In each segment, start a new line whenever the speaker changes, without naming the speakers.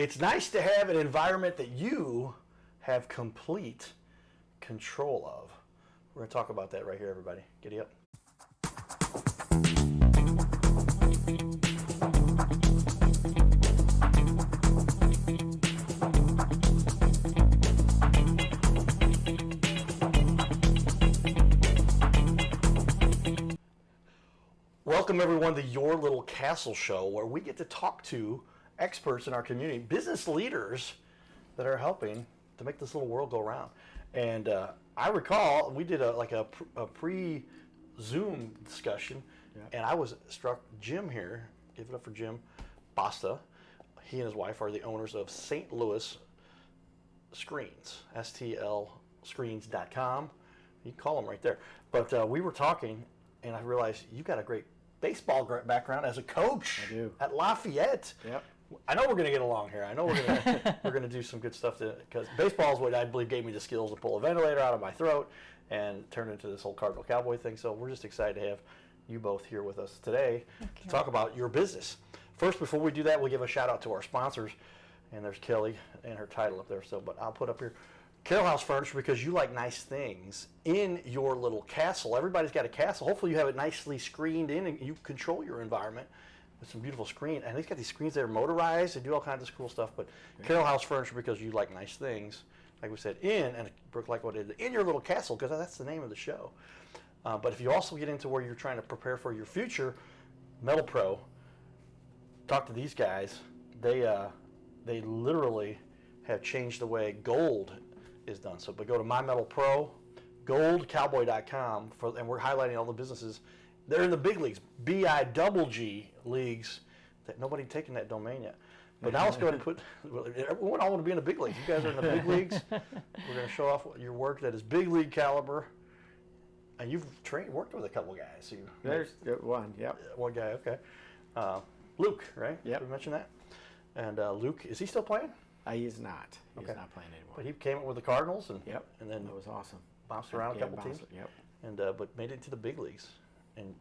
It's nice to have an environment that you have complete control of. We're going to talk about that right here, everybody. Giddy up. Welcome everyone to Your Little Castle Show, where we get to talk to experts in our community, business leaders that are helping to make this little world go around. And I recall we did a pre-Zoom discussion, and I was struck. Jim here, give it up for Jim Basta. He and his wife are the owners of St. Louis Screens, stlscreens.com. You can call them right there. But we were talking, and I realized you got a great baseball background as a coach at Lafayette.
Yep.
I know we're going to get along here. I know we're going to do some good stuff because baseball is what I believe gave me the skills to pull a ventilator out of my throat and turn into this whole Cardinal Cowboy thing. So we're just excited to have you both here with us today to talk about your business. First, before we do that, we'll give a shout out to our sponsors. And there's Kelly and her title up there. So, but I'll put up here Carroll House Furniture, because you like nice things in your little castle. Everybody's got a castle. Hopefully you have it nicely screened in and you control your environment with some beautiful screen. And they've got these screens that are motorized. They do all kinds of cool stuff. But Carroll House Furniture, because you like nice things, like we said, like what it is, in your little castle, because that's the name of the show. But if you also get into where you're trying to prepare for your future, Metal Pro, talk to these guys. They literally have changed the way gold is done. So, but go to My Metal Pro, goldcowboy.com, and we're highlighting all the businesses. They're in the big leagues, BIGG leagues, that nobody taken that domain yet. But now let's go ahead and everyone all want to be in the big leagues. You guys are in the big leagues. We're going to show off your work that is big league caliber. And you've worked with a couple guys. So
there's one, yep.
One guy, okay. Luke, right?
Yep.
We mentioned that. And Luke, is he still playing?
He is not. He's not playing anymore.
But he came up with the Cardinals, and and then
that was awesome.
Bounced around a couple teams.
Yep.
And but made it to the big leagues, and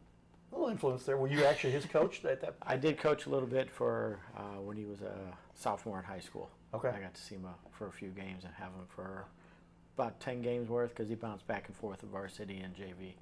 a little influence there. Were you actually his coach at that?
I did coach a little bit for when he was a sophomore in high school.
Okay.
I got to see him for a few games and have him for about 10 games worth, because he bounced back and forth of varsity and JV.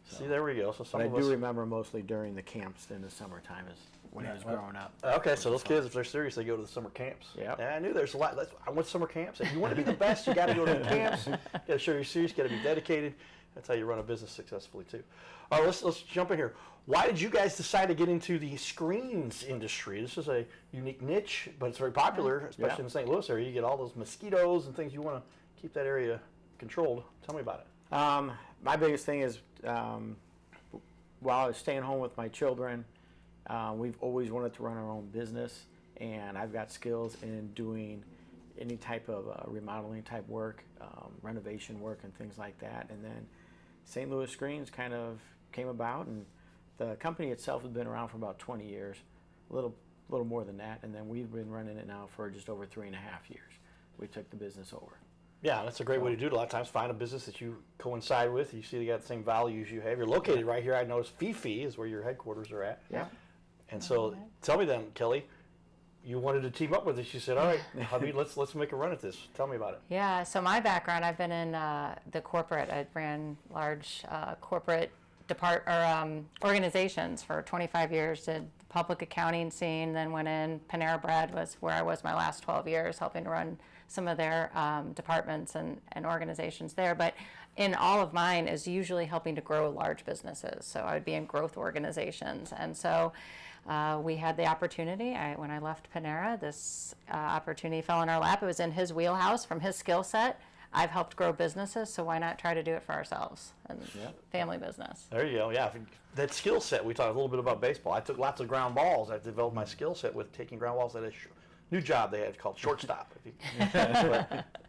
So,
see, there we go. So
I do remember mostly during the camps in the summertime is when he was growing up.
Okay, so those kids, if they're serious, they go to the summer camps.
Yeah.
I knew there's a lot. I went to summer camps. If you want to be the best, you got to go to the camps. You got to show you're serious. You got to be dedicated. That's how you run a business successfully too. All right, let's jump in here. Why did you guys decide to get into the screens industry? This is a unique niche, but it's very popular, especially in the St. Louis area. You get all those mosquitoes and things. You want to keep that area controlled. Tell me about it.
My biggest thing is, while I was staying home with my children, we've always wanted to run our own business, and I've got skills in doing any type of remodeling type work, renovation work and things like that. And then St. Louis Screens kind of came about, and the company itself has been around for about 20 years, a little more than that, and then we've been running it now for just over 3.5 years. We took the business over.
Yeah, that's a great way to do it. A lot of times find a business that you coincide with. You see they got the same values you have. You're located right here. I noticed Fifi is where your headquarters are at.
Yeah.
And so tell me then, Kelly, you wanted to team up with us. You said, all right, hubby, let's make a run at this. Tell me about it.
Yeah, so my background, I've been in the corporate. I ran large corporate organizations for 25 years, did the public accounting scene, then went in. Panera Bread was where I was my last 12 years, helping to run some of their departments and organizations there. But in all of mine is usually helping to grow large businesses. So I would be in growth organizations. And so we had the opportunity. When I left Panera, this opportunity fell in our lap. It was in his wheelhouse from his skill set. I've helped grow businesses, so why not try to do it for ourselves and family business?
There you go. Yeah, that skill set. We talked a little bit about baseball. I took lots of ground balls. I developed my skill set with taking ground balls at a new job they had called shortstop.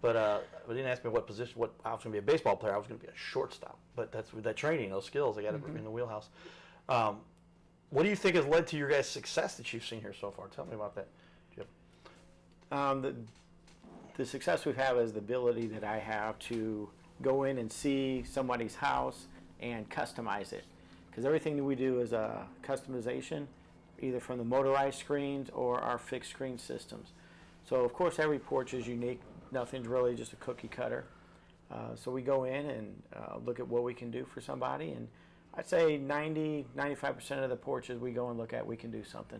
But didn't ask me what position. What I was going to be a baseball player. I was going to be a shortstop. But that's with that training, those skills. I got it in the wheelhouse. What do you think has led to your guys' success that you've seen here so far? Tell me about that, Jim.
The success we've had is the ability that I have to go in and see somebody's house and customize it. Because everything that we do is a customization, either from the motorized screens or our fixed screen systems. So of course every porch is unique. Nothing's really just a cookie cutter. So we go in and look at what we can do for somebody, and I'd say 95% of the porches we go and look at, we can do something.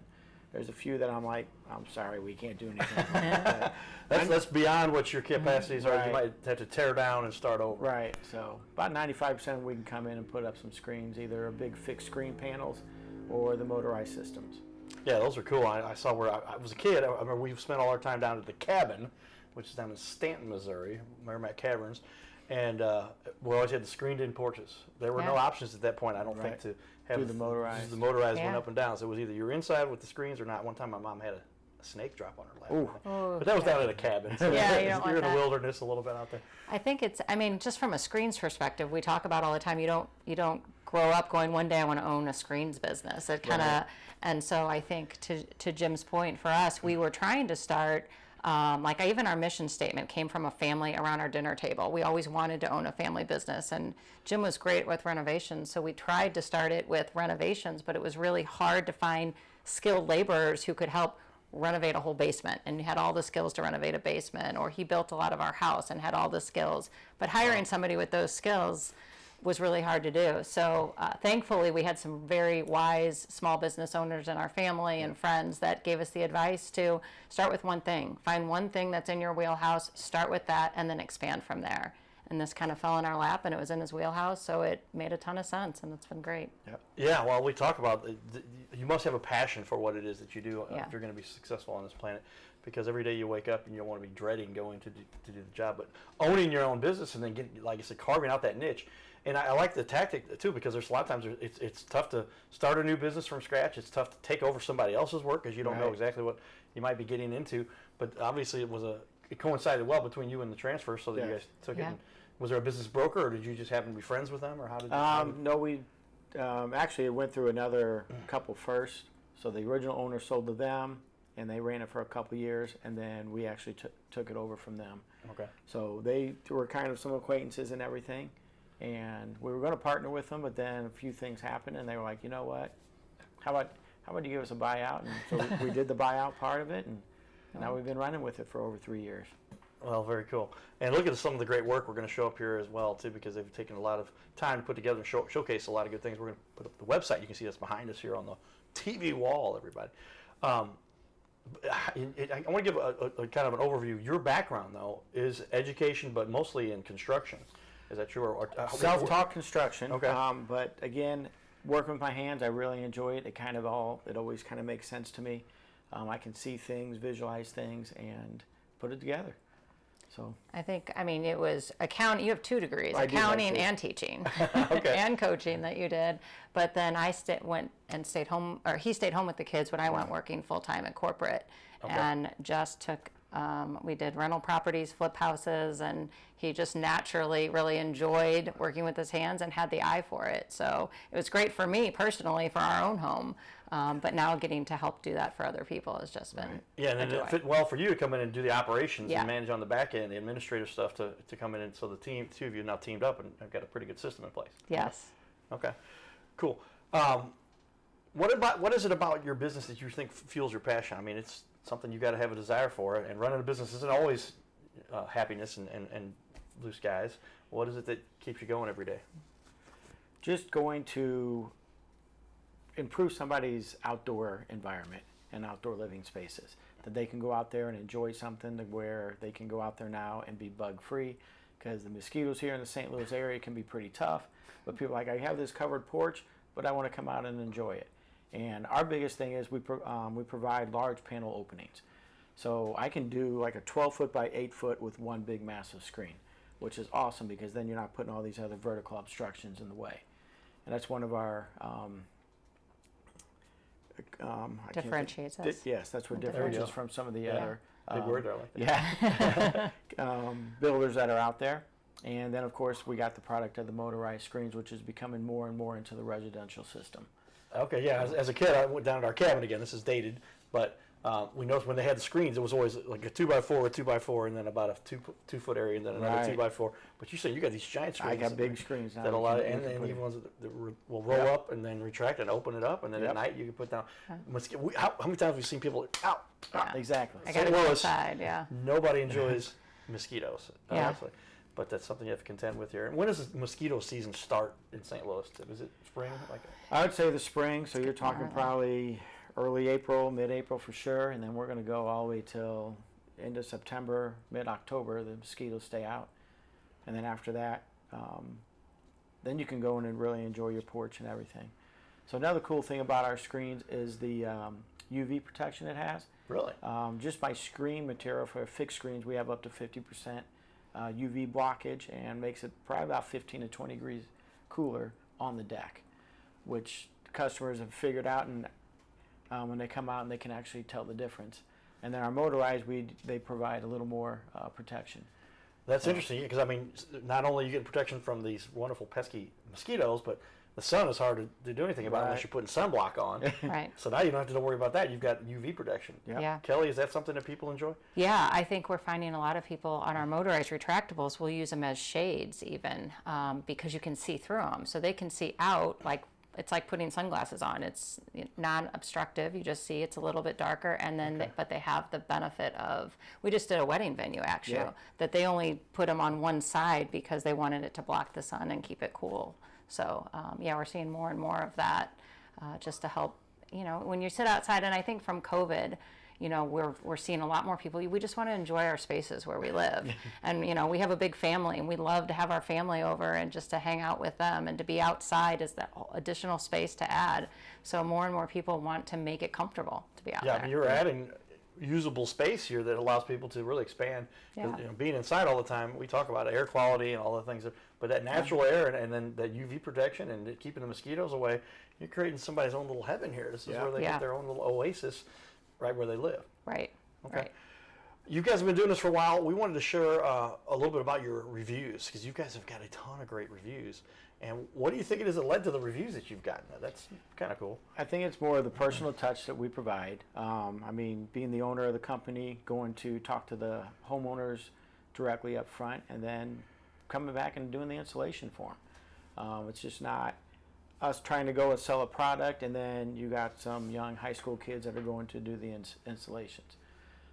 There's a few that I'm like, I'm sorry, we can't do anything.
That's beyond what your capacities are.
Right.
You might have to tear down and start over.
Right. So about 95% we can come in and put up some screens, either a big fixed screen panels or the motorized systems.
Yeah, those are cool. I saw where I was a kid. I remember we spent all our time down at the Cabin, which is down in Stanton, Missouri, Merrimack Caverns, and we always had the screened-in porches. There were no options at that point, I don't think, to have
do the motorized.
The motorized went up and down, so it was either you were inside with the screens or not. One time, my mom had a snake drop on her lap.
Ooh.
But that was down at a cabin. So
Yeah, you don't
you're
want
in the
that.
wilderness a little bit out there.
I think it's, I mean, just from a screens perspective, we talk about all the time, you don't grow up going, one day I want to own a screens business. It kind of,
Right.
and so I think to Jim's point, for us, we were trying to start, even our mission statement came from a family around our dinner table. We always wanted to own a family business, and Jim was great with renovations, so we tried to start it with renovations, but it was really hard to find skilled laborers who could help renovate a whole basement and had all the skills to renovate a basement, or he built a lot of our house and had all the skills. But hiring somebody with those skills was really hard to do. So thankfully we had some very wise small business owners in our family and friends that gave us the advice to start with one thing. Find one thing that's in your wheelhouse, start with that, and then expand from there. And this kind of fell in our lap, and it was in his wheelhouse, so it made a ton of sense, and it's been great.
Yeah, well, we talk about you must have a passion for what it is that you do
Yeah.
if you're going to be successful on this planet, because every day you wake up and you don't want to be dreading going to do the job, but owning your own business and then like I said, carving out that niche. And I like the tactic too, because there's a lot of times it's tough to start a new business from scratch. It's tough to take over somebody else's work because you don't know
Right.
exactly what you might be getting into. But obviously it coincided well between you and the transfer, so that you
Yes.
guys took
Yeah.
it. And was there a business broker, or did you just happen to be friends with them, or how did you?
No, we actually it went through another couple first. So the original owner sold to them, and they ran it for a couple years, and then we actually took it over from them.
Okay.
So they were kind of some acquaintances and everything, and we were going to partner with them, but then a few things happened, and they were like, you know what, how about you give us a buyout? And so we did the buyout part of it, and now we've been running with it for over 3 years.
Well, very cool. And look at some of the great work we're going to show up here as well, too, because they've taken a lot of time to put together and showcase a lot of good things. We're going to put up the website. You can see that's behind us here on the TV wall, everybody. I want to give a kind of an overview. Your background, though, is education, but mostly in construction. Is that true? Or
Self-taught construction.
Okay.
But again, working with my hands, I really enjoy it. It always kind of makes sense to me. I can see things, visualize things, and put it together. So
I think, it was accounting. You have 2 degrees,
I do have
accounting
2.
and teaching,
Okay.
and coaching that you did. But then I went and stayed home, or he stayed home with the kids when I went working full time at corporate, and just took. We did rental properties, flip houses, and he just naturally really enjoyed working with his hands and had the eye for it. So it was great for me personally for our own home. But now getting to help do that for other people has just been
Yeah, and
a
then
joy.
it fit well for you to come in and do the operations
Yeah.
and manage on the back end, the administrative stuff to come in. And so the two of you now teamed up and have got a pretty good system in place.
Yes.
Okay, cool. What is it about your business that you think fuels your passion? I mean, it's something you got to have a desire for, and running a business isn't always happiness and blue skies. What is it that keeps you going every day?
just going to improve somebody's outdoor environment and outdoor living spaces, that they can go out there and enjoy something to where they can go out there now and be bug free, because the mosquitoes here in the St. Louis area can be pretty tough. But people are like, I have this covered porch, but I want to come out and enjoy it. And our biggest thing is we provide large panel openings. So I can do like a 12-foot by 8-foot with one big massive screen, which is awesome because then you're not putting all these other vertical obstructions in the way. And that's one of our
Differentiates us.
Yes, that's what
There you
differentiates
go.
from some of the
Yeah.
other
Big word there, I like that.
yeah builders that are out there. And then of course we got the product of the motorized screens, which is becoming more and more into the residential system.
Okay, yeah. As a kid, I went down to our cabin again. This is dated, but We noticed when they had the screens, it was always like a 2x4, a 2x4, and then about a 2 foot area, and then another 2x4. But you said you got these giant screens.
I got big screens now.
That and then even ones that will roll up and then retract and open it up, and then at night you can put down. How many times have we seen people out?
Exactly.
I got to go outside, yeah.
Nobody enjoys mosquitoes,
Yeah.
honestly. But that's something you have to contend with here. And when does the mosquito season start in St. Louis? Is it spring?
I would say the spring, so you're talking probably early April, mid-April for sure, and then we're going to go all the way till end of September, mid-October. The mosquitoes stay out, and then after that, then you can go in and really enjoy your porch and everything. So another cool thing about our screens is the UV protection it has.
Really?
Just by screen material for fixed screens, we have up to 50% UV blockage, and makes it probably about 15 to 20 degrees cooler on the deck, which customers have figured out, and when they come out and they can actually tell the difference. And then our motorized, they provide a little more protection.
That's interesting, because I mean, not only you get protection from these wonderful pesky mosquitoes, but the sun is hard to do anything about unless you're putting sunblock on.
Right.
So now you don't have to worry about that. You've got UV protection.
Yeah.
Kelly, is that something that people enjoy?
Yeah, I think we're finding a lot of people on our motorized retractables will use them as shades even, because you can see through them. So they can see out, like it's like putting sunglasses on. It's non-obstructive. You just see it's a little bit darker, and then but they have the benefit of. We just did a wedding venue actually that they only put them on one side because they wanted it to block the sun and keep it cool. So yeah, we're seeing more and more of that, just to help. When you sit outside, and I think from COVID, we're seeing a lot more people. We just want to enjoy our spaces where we live, and we have a big family, and we love to have our family over and just to hang out with them, and to be outside is that additional space to add. So more and more people want to make it comfortable to be out there.
Yeah, I mean, you're adding usable space here that allows people to really expand.
Yeah.
Being inside all the time, we talk about air quality and all the things, but that natural air and then that UV protection and keeping the mosquitoes away, you're creating somebody's own little heaven here. This is where they get their own little oasis right where they live.
Right.
Okay.
Right.
You guys have been doing this for a while. We wanted to share a little bit about your reviews, because you guys have got a ton of great reviews. And what do you think it is that led to the reviews that you've gotten? That's kind of cool.
I think it's more of the personal touch that we provide. I mean, being the owner of the company, going to talk to the homeowners directly up front, and then coming back and doing the installation for them. It's just not us trying to go and sell a product, and then you got some young high school kids that are going to do the installations.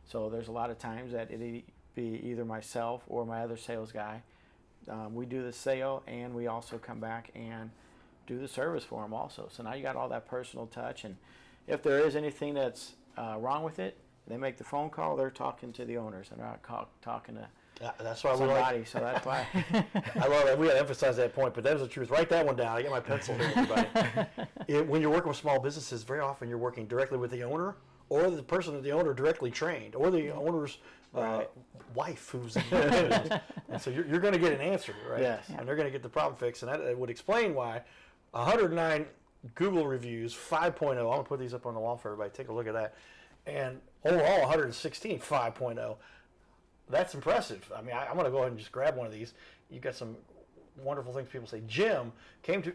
So there's a lot of times that it'd be either myself or my other sales guy. We do the sale, and we also come back and do the service for them also. So now you got all that personal touch, and if there is anything that's wrong with it, they make the phone call. They're talking to the owners, and they're not talking to
that's why
somebody. So that's why
I love that. We got to emphasize that point, but that is the truth. Write that one down. I get my pencil here, everybody. When you're working with small businesses, very often you're working directly with the owner, or the person that the owner directly trained, or the owner's wife who's in the business. And so you're going to get an answer, right?
Yes.
And they're going to get the problem fixed. And that would explain why 109 Google reviews, 5.0. I'm going to put these up on the wall for everybody. Take a look at that. And overall, 116, 5.0. That's impressive. I mean, I'm going to go ahead and just grab one of these. You've got some wonderful things people say. Jim came to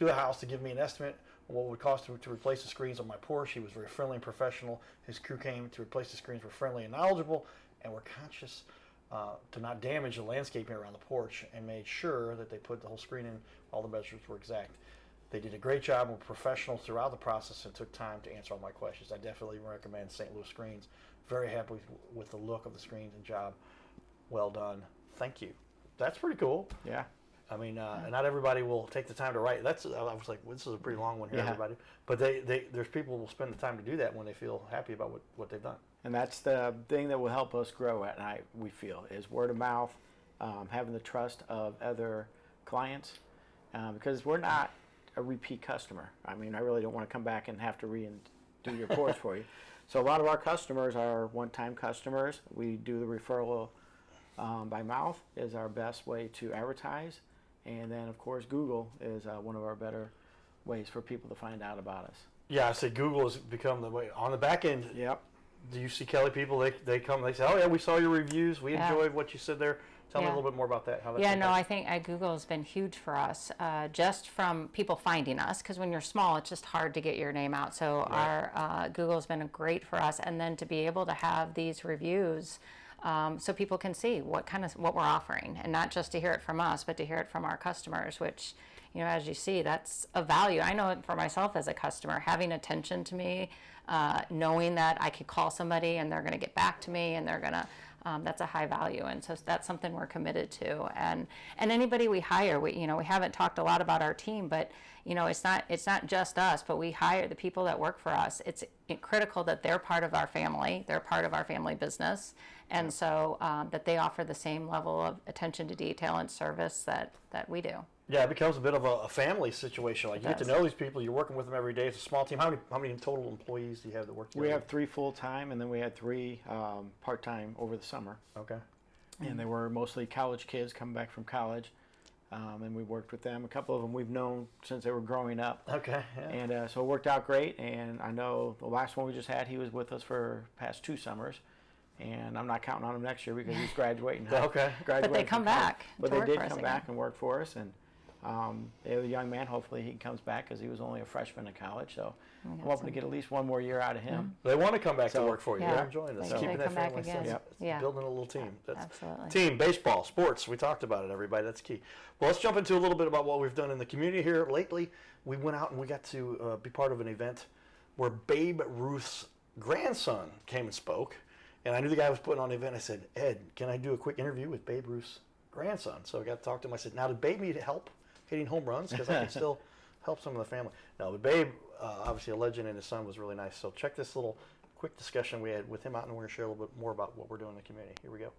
the house to give me an estimate on what it would cost to replace the screens on my porch. He was very friendly and professional. His crew came to replace the screens, were friendly and knowledgeable, and were conscious to not damage the landscaping around the porch, and made sure that they put the whole screen in. All the measurements were exact. They did a great job, were professional throughout the process, and took time to answer all my questions. I definitely recommend St. Louis Screens. Very happy with the look of the screens and job. Well done. Thank you. That's pretty cool.
yeah.
I mean, not everybody will take the time to write. I was like, well, this is a pretty long one here,
Yeah.
everybody. But there's people who will spend the time to do that when they feel happy about what they've done.
And that's the thing that will help us grow at night, we feel, is word of mouth, having the trust of other clients, because we're not a repeat customer. I mean, I really don't want to come back and have to do your porch for you. So a lot of our customers are one-time customers. We do the referral by mouth is our best way to advertise. And then, of course, Google is one of our better ways for people to find out about us.
Yeah, I say Google has become the way. On the back end,
Yep.
do you see, Kelly, people, they come, they say, oh, yeah, we saw your reviews. We enjoyed what you said there. Tell me a little bit more about that. How that's
Yeah, no, I think Google has been huge for us, just from people finding us, because when you're small, it's just hard to get your name out. So our Google has been great for us, and then to be able to have these reviews, so people can see what we're offering, and not just to hear it from us, but to hear it from our customers, which, as you see, that's a value. I know it for myself as a customer, having attention to me, knowing that I could call somebody and they're going to get back to me, and they're going to, that's a high value, and so that's something we're committed to. And anybody we hire, we haven't talked a lot about our team, but it's not just us, but we hire the people that work for us. It's critical that they're part of our family, they're part of our family business, and so that they offer the same level of attention to detail and service that we do.
Yeah, it becomes a bit of a family situation. Like, you get to know these people, you're working with them every day. It's a small team. How many total employees do you have that work together?
We have 3 full-time, and then we had 3 part-time over the summer.
Okay.
And they were mostly college kids coming back from college, and we worked with them. A couple of them we've known since they were growing up.
Okay. Yeah.
And so it worked out great. And I know the last one we just had, he was with us for past 2 summers. And I'm not counting on him next year because he's graduating.
Okay.
But they come back.
But they did come back and work for us. And the young man, hopefully he comes back because he was only a freshman in college. So I'm hoping to get at least 1 more year out of him.
They want to come back to work for you. They're enjoying this.
They
Keeping that
come back
family
again.
sense. Building a little team.
Absolutely.
Team, baseball, sports. We talked about it, everybody. That's key. Well, let's jump into a little bit about what we've done in the community here lately. We went out and we got to be part of an event where Babe Ruth's grandson came and spoke. And I knew the guy was putting on the event. I said, Ed, can I do a quick interview with Babe Ruth's grandson? So I got to talk to him. I said, now, did Babe need help hitting home runs? Because I can still help some of the family. No, but Babe, obviously a legend, and his son was really nice. So check this little quick discussion we had with him out, and we're going to share a little bit more about what we're doing in the community. Here we go.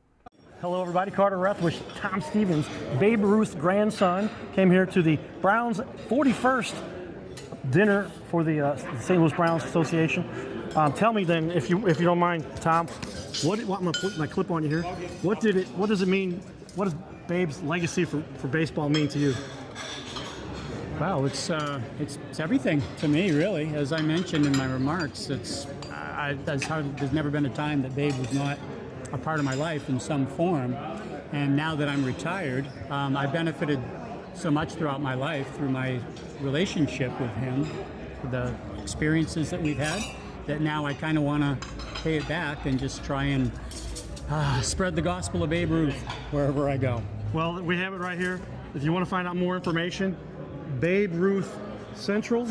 Hello, everybody. Carter Rethwish, Tom Stevens, Babe Ruth's grandson, came here to the Browns' 41st dinner for the St. Louis Browns Association. Tell me then, if you don't mind, Tom, I'm going to put my clip on you here. What does it mean? What does Babe's legacy for baseball mean to you?
Well, it's everything to me, really. As I mentioned in my remarks, there's never been a time that Babe was not a part of my life in some form. And now that I'm retired, I benefited so much throughout my life through my relationship with him, the experiences that we've had, that now I kind of want to pay it back and just try and spread the gospel of Babe Ruth wherever I go.
Well, we have it right here. If you want to find out more information, Babe Ruth Central,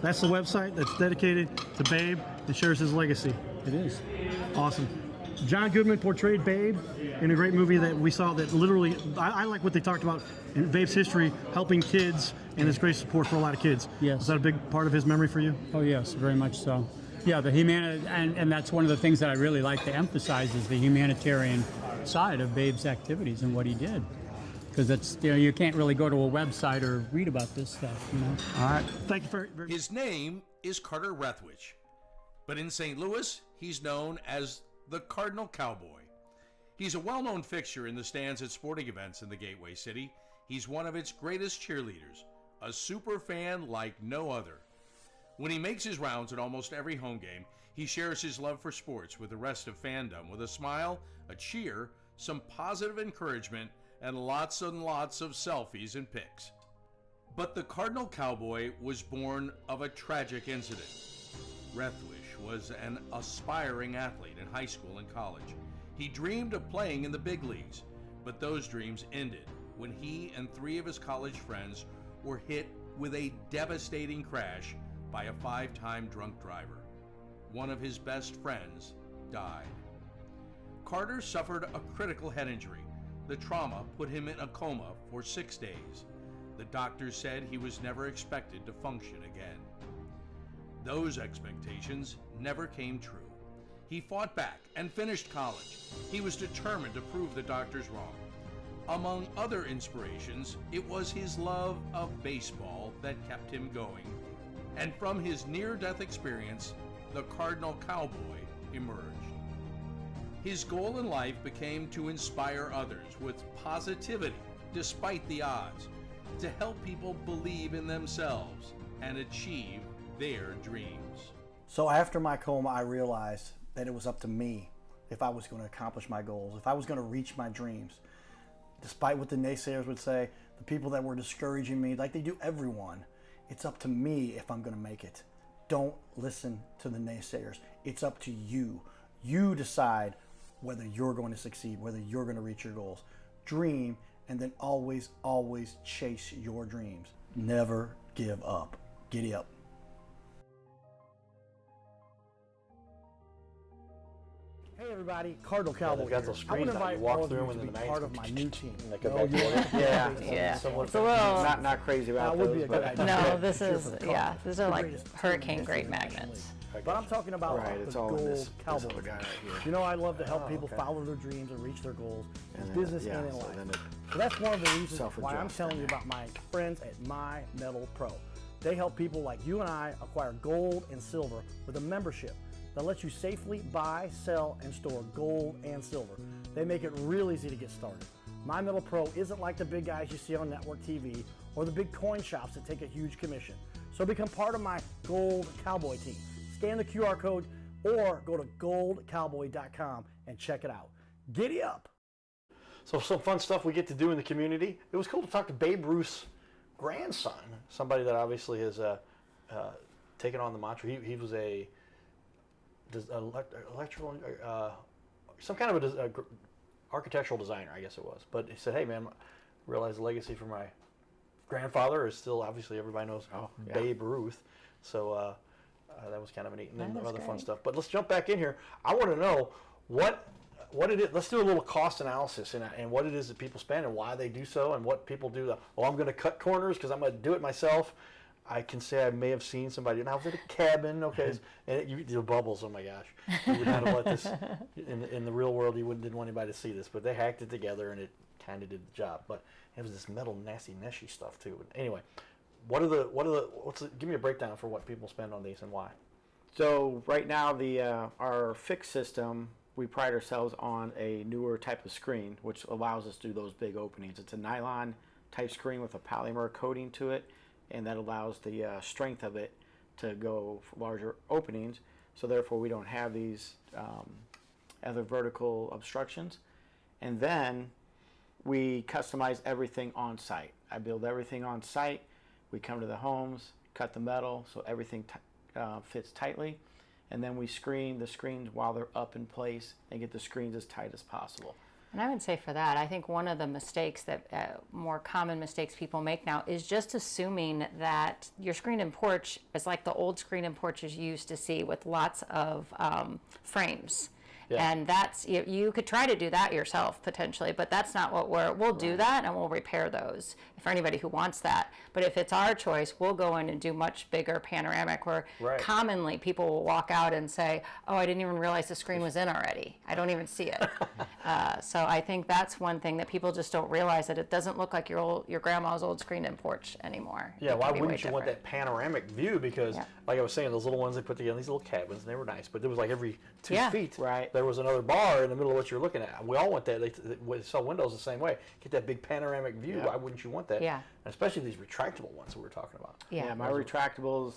that's the website that's dedicated to Babe and shares his legacy.
It is.
Awesome. John Goodman portrayed Babe in a great movie that we saw that literally, I like what they talked about in Babe's history, helping kids and his great support for a lot of kids.
Yes.
Was that a big part of his memory for you?
Oh, yes, very much so. Yeah, the humanity, and that's one of the things that I really like to emphasize is the humanitarian side of Babe's activities and what he did. Because it's, you can't really go to a website or read about this stuff,
All right. Thank you very much.
His name is Carter Rethwish, but in St. Louis, he's known as the Cardinal Cowboy. He's a well-known fixture in the stands at sporting events in the Gateway City. He's one of its greatest cheerleaders, a super fan like no other. When he makes his rounds at almost every home game, he shares his love for sports with the rest of fandom with a smile, a cheer, some positive encouragement, and lots of selfies and pics. But the Cardinal Cowboy was born of a tragic incident. Rethwish was an aspiring athlete in high school and college. He dreamed of playing in the big leagues, but those dreams ended when he and 3 of his college friends were hit with a devastating crash by a 5-time drunk driver. One of his best friends died. Carter suffered a critical head injury. The trauma put him in a coma for 6 days. The doctors said he was never expected to function again. Those expectations never came true. He fought back and finished college. He was determined to prove the doctors wrong. Among other inspirations, it was his love of baseball that kept him going. And from his near-death experience, the Cardinal Cowboy emerged. His goal in life became to inspire others with positivity despite the odds, to help people believe in themselves and achieve their dreams.
So after my coma, I realized that it was up to me if I was going to accomplish my goals, if I was going to reach my dreams. despite what the naysayers would say, the people that were discouraging me, like they do everyone, it's up to me if I'm going to make it. Don't listen to the naysayers. It's up to you. You decide whether you're going to succeed, whether you're going to reach your goals. Dream, and then always, always chase your dreams. Never give up. Giddy up. Hey everybody, Cardinal Cowboy
they've got
here.
those
I want
screens
to
now. You
invite
walk
all of
through
you
them
to
and
be
the
part
magnets
of my new team.
and they come
No,
back
you don't have to
Yeah.
be
Yeah.
Similar
It's a little.
Not crazy about
That would
those,
be a
but
good idea.
No, this
Sure,
is,
for the
yeah,
Cardinals.
these are
The
like
greatest team
hurricane
in
grade
the National
magnets.
League. But I'm talking about
Right,
the
it's all in
gold
this
cowboy.
little guy right here.
You know I love to help people
okay.
follow their dreams and reach their goals in
And then,
business
yeah,
and in
so
life.
then it
So that's one of the reasons why I'm
self-adjusts
telling you
in there.
about my friends at My Metal Pro. They help people like you and I acquire gold and silver with a membership that lets you safely buy, sell, and store gold and silver. They make it real easy to get started. My Metal Pro isn't like the big guys you see on network TV or the big coin shops that take a huge commission. So become part of my Gold Cowboy team. Scan the QR code or go to goldcowboy.com and check it out. Giddy up!
So some fun stuff we get to do in the community. It was cool to talk to Babe Ruth's grandson, somebody that obviously has taken on the mantra. He was a electrical, some kind of a architectural designer, I guess it was. But he said, "Hey man, I realize the legacy from my grandfather is still obviously everybody knows Babe Ruth." So that was kind of neat, and then other fun stuff. But let's jump back in here. I want to know what it is. Let's do a little cost analysis and what it is that people spend and why they do so, and what people do. I'm going to cut corners because I'm going to do it myself. I can say I may have seen somebody, and I was at a cabin, okay, and the bubbles, oh my gosh. You would not have let this, in the real world, you didn't want anybody to see this, but they hacked it together, and it kind of did the job. But it was this metal, nasty, neshy stuff, too. But anyway, give me a breakdown for what people spend on these and why.
So right now, our fixed system, we pride ourselves on a newer type of screen, which allows us to do those big openings. It's a nylon type screen with a polymer coating to it, and that allows the strength of it to go for larger openings. So therefore, we don't have these other vertical obstructions. And then we customize everything on site. I build everything on site. We come to the homes, cut the metal so everything fits tightly, and then we screen the screens while they're up in place and get the screens as tight as possible.
And I would say for that, I think one of the mistakes that more common mistakes people make now is just assuming that your screen and porch is like the old screen and porches you used to see with lots of frames. Yeah. And that's, you could try to do that yourself potentially, but that's not what we'll do that, and we'll repair those for anybody who wants that. But if it's our choice, we'll go in and do much bigger panoramic where commonly people will walk out and say, oh, I didn't even realize the screen was in already. I don't even see it. So I think that's one thing that people just don't realize, that it doesn't look like your grandma's old screen and porch anymore.
Yeah, why wouldn't you want that panoramic view? Because like I was saying, those little ones they put together, these little cabins, and they were nice, but it was like every 2 feet.
Right.
There was another bar in the middle of what you're looking at. We all want that. They sell windows the same way. Get that big panoramic view. Why wouldn't you want that?
Yeah.
And especially these retractable ones that we're talking about.
Yeah, my retractables,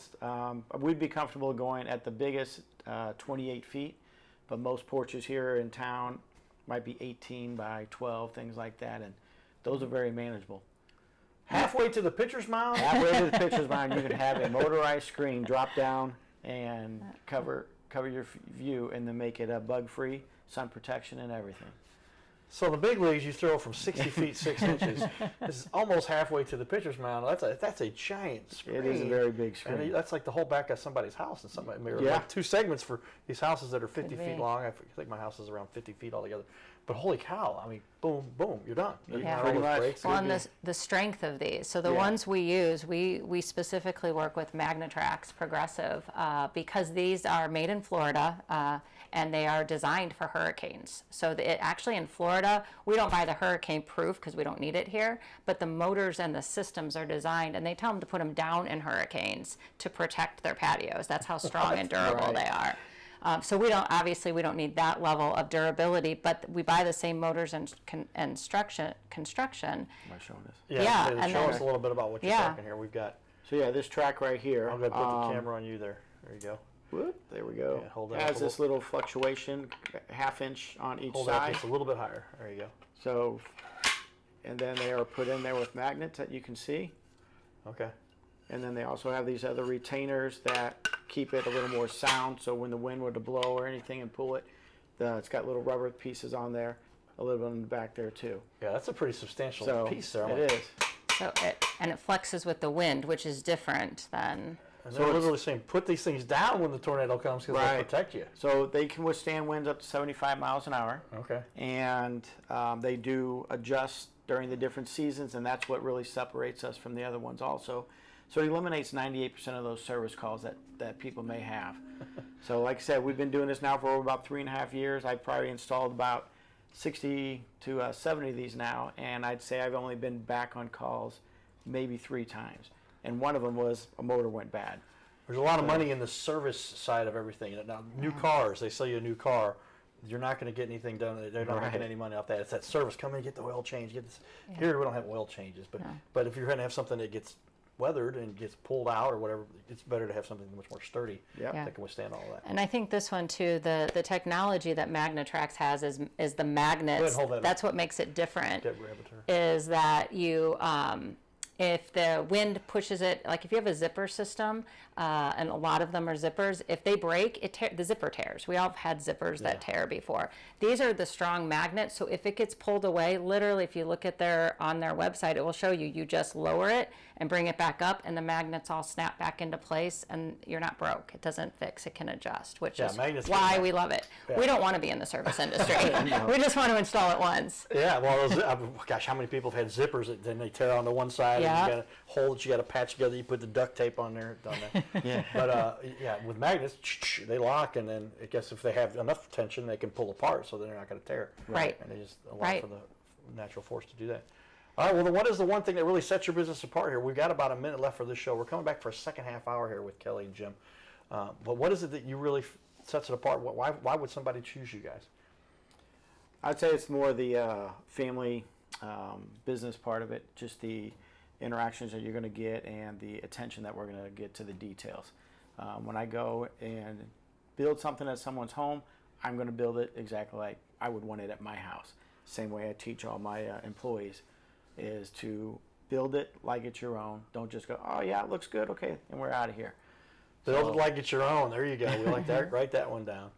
we'd be comfortable going at the biggest 28 feet, but most porches here in town might be 18 by 12, things like that, and those are very manageable.
Halfway to the pitcher's mound?
Halfway to the pitcher's mound, you can have a motorized screen drop down and cover your view, and then make it bug-free, sun protection, and everything.
So the big leagues, you throw from 60 feet 6 inches. This is almost halfway to the pitcher's mound. That's a giant screen.
It is a very big screen.
And that's like the whole back of somebody's house. And like 2 segments for these houses that are 50 feet long. I think my house is around 50 feet altogether. But holy cow! I mean, boom, boom, you're done.
Yeah.
Pretty much.
Well, and the strength of these. So the ones we use, we specifically work with Magnatrax Progressive because these are made in Florida and they are designed for hurricanes. So actually in Florida, we don't buy the hurricane proof because we don't need it here, but the motors and the systems are designed, and they tell them to put them down in hurricanes to protect their patios. That's how strong and durable they are. So we don't need that level of durability, but we buy the same motors and construction.
Am I showing this?
Yeah,
and
show us a little bit about what you're talking here. We've got.
So yeah, this track right here.
I'm going to put the camera on you there. There you go.
Whoop, there we go.
Yeah, hold
it
that
has
up
this little fluctuation, ½ inch on each
Hold
side.
that just a little bit higher. There you go.
So and then they are put in there with magnets that you can see.
Okay.
And then they also have these other retainers that keep it a little more sound, so when the wind were to blow or anything and pull it, it's got little rubber pieces on there, a little bit in the back there too.
Yeah, that's a pretty substantial
So
piece there.
it is.
So and it flexes with the wind, which is different than.
And they're literally saying put these things down when the tornado comes because they'll
Right.
protect you.
So they can withstand winds up to 75 miles an hour.
Okay.
And they do adjust during the different seasons, and that's what really separates us from the other ones also. So it eliminates 98% of those service calls that people may have. So like I said, we've been doing this now for over about 3.5 years. I've probably installed about 60 to 70 of these now, and I'd say I've only been back on calls maybe 3 times. And one of them was a motor went bad.
There's a lot of money in the service side of everything. Now, new cars, they sell you a new car. You're not going to get anything done. They're not making any money off that. It's that service. Come in, get the oil change. Get this. Here, we don't have oil changes. But if you're going to have something that gets weathered and gets pulled out or whatever, it's better to have something much more sturdy
Yep.
Yeah.
that can withstand all that.
And I think this one too, the technology that Magnatrax has is the magnets.
hold that up.
That's what makes it different.
Get Rabbiter.
Is that you, if the wind pushes it, like if you have a zipper system, and a lot of them are zippers, if they break, the zipper tears. We all have had zippers that tear before. These are the strong magnets, so if it gets pulled away, literally if you look at on their website, it will show you just lower it and bring it back up, and the magnets all snap back into place, and you're not broke. It doesn't fix, it can adjust, which is why we love it. We don't want to be in the service industry. We just want to install it once.
Yeah, well, gosh, how many people have had zippers that then they tear on the one side and you got a hole that you got to patch together. You put the duct tape on there. Done that.
Yeah.
But with magnets, they lock, and then I guess if they have enough tension, they can pull apart, so they're not going to tear.
Right.
And they just allow for the natural force to do that. All right. Well, then what is the one thing that really sets your business apart here? We've got about a minute left for this show. We're coming back for a second half hour here with Kelly and Jim. But what is it that you really sets it apart? Why would somebody choose you guys?
I'd say it's more the family business part of it, just the interactions that you're going to get and the attention that we're going to get to the details. When I go and build something at someone's home, I'm going to build it exactly like I would want it at my house. Same way I teach all my employees is to build it like it's your own. Don't just go, oh yeah, it looks good, okay, and we're out of here.
Build it like it's your own. There you go. We like that. Write that one down.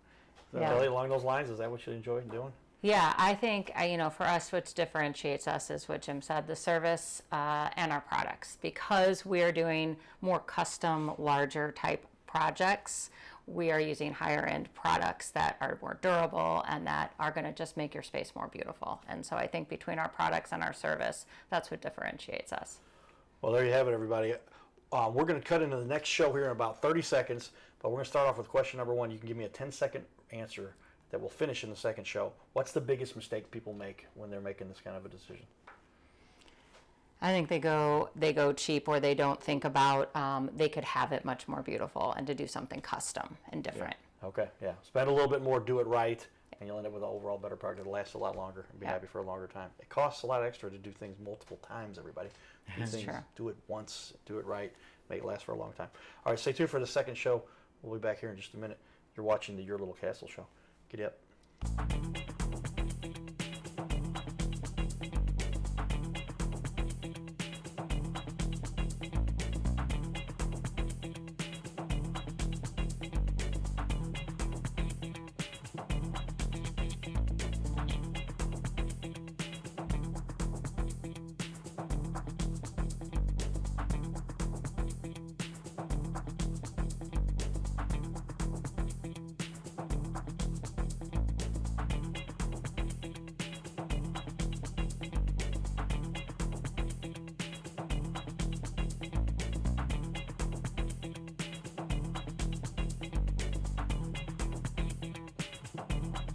So
Yeah.
Kelly, along those lines, is that what you enjoy doing?
Yeah, I think, for us, what differentiates us is what Jim said, the service and our products. Because we are doing more custom, larger type projects, we are using higher end products that are more durable and that are going to just make your space more beautiful. And so I think between our products and our service, that's what differentiates us.
Well, there you have it, everybody. We're going to cut into the next show here in about 30 seconds, but we're going to start off with question number 1. You can give me a 10-second answer that will finish in the second show. What's the biggest mistake people make when they're making this kind of a decision?
I think they go cheap, or they don't think about they could have it much more beautiful and to do something custom and different.
Okay, yeah. Spend a little bit more, do it right, and you'll end up with an overall better product that'll last a lot longer and be happy for a longer time. It costs a lot extra to do things multiple times, everybody.
That's
Things,
true.
do it once, do it right, make it last for a long time. All right, stay tuned for the second show. We'll be back here in just a minute. You're watching the Your Little Castle show. Giddy up.